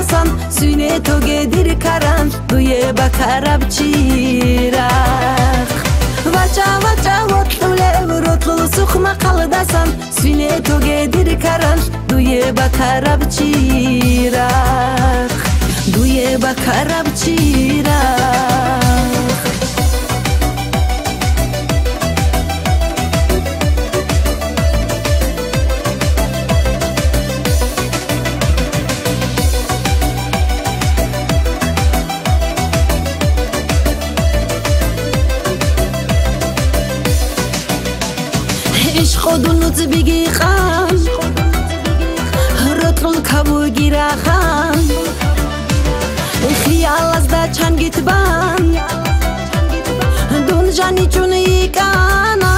қалдасан сүйне төгедір каран дуе бакараб чирақ вача вача отлуле ротлу сухма қалдасан сүйне төгедір каран дуе бакараб чирақ дуе бакараб чирақ خودونوت بگی خان رطل کبو گیره خان خیال از دا چنگیت بان دون جانی چون ایکانا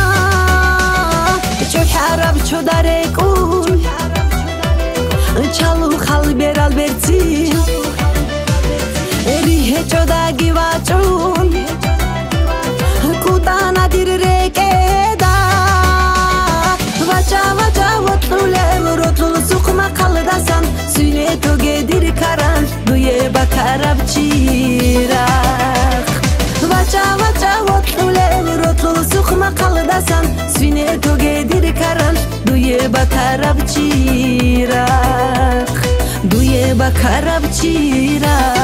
چو حرب چو داره کن چالو خال برال برچی ریه چو دا گیوا چون کودانا دیر ریکه Vacha vacha otlule rotlulu sukma qaldasan suyne togedir karan duye bakarab chiraq Vacha vacha otlule rotlulu sukma qaldasan suyne togedir karan duye bakarab chiraq duye bakarab chiraq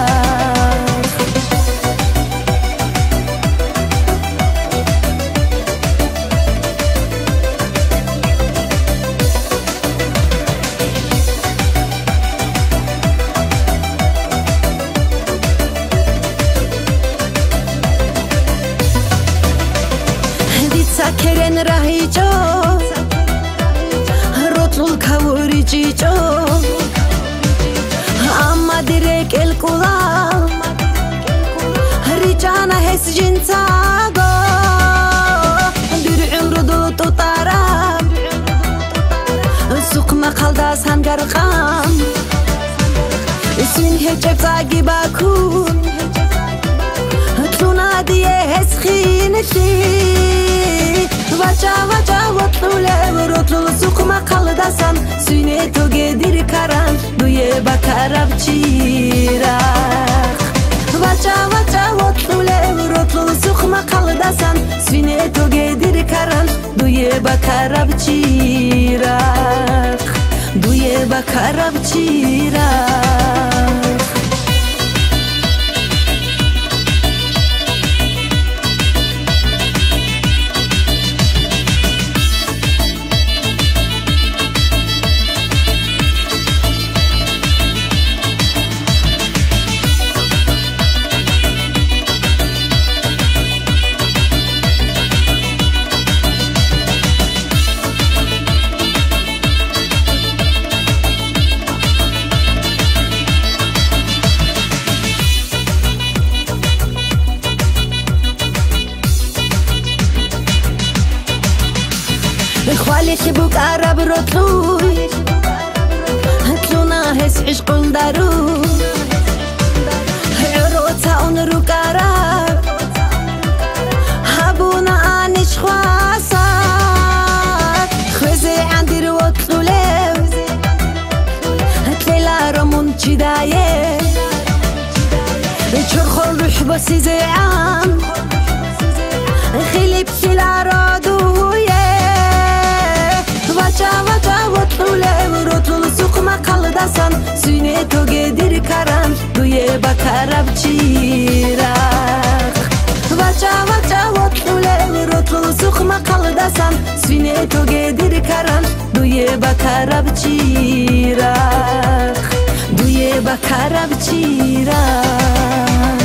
Keren rahicho rotlul kavuri chicho amma direk el kula rijana hes jinsago bir umrudu tutara suqma qaldasan garqam ismin hechep zagi bakun tluna diye hes khinti Vacha vacha otlule rotlulu sukma qaldasan suyne togedir karan duye bakarab chiraq Vacha vacha otlule rotlulu sukma qaldasan suyne togedir karan duye bakarab chiraq duye bakarab chiraq خالي خبوك عرب رطلوي هتلونا هس عشق دارو عروتا ونروك عرب هابونا عنيش خواسات خوزي عندي روطلو ليو هتليلا رمون چدايه چرخل روح بسي زيعان خيلي بسيلا رادويه Vacha vacha otlule rotlulu sukma qaldasan suyne togedir karan duye bakarab chiraq Vacha vacha otlule rotlulu sukma qaldasan suyne togedir karan duye bakarab chiraq duye bakarab chiraq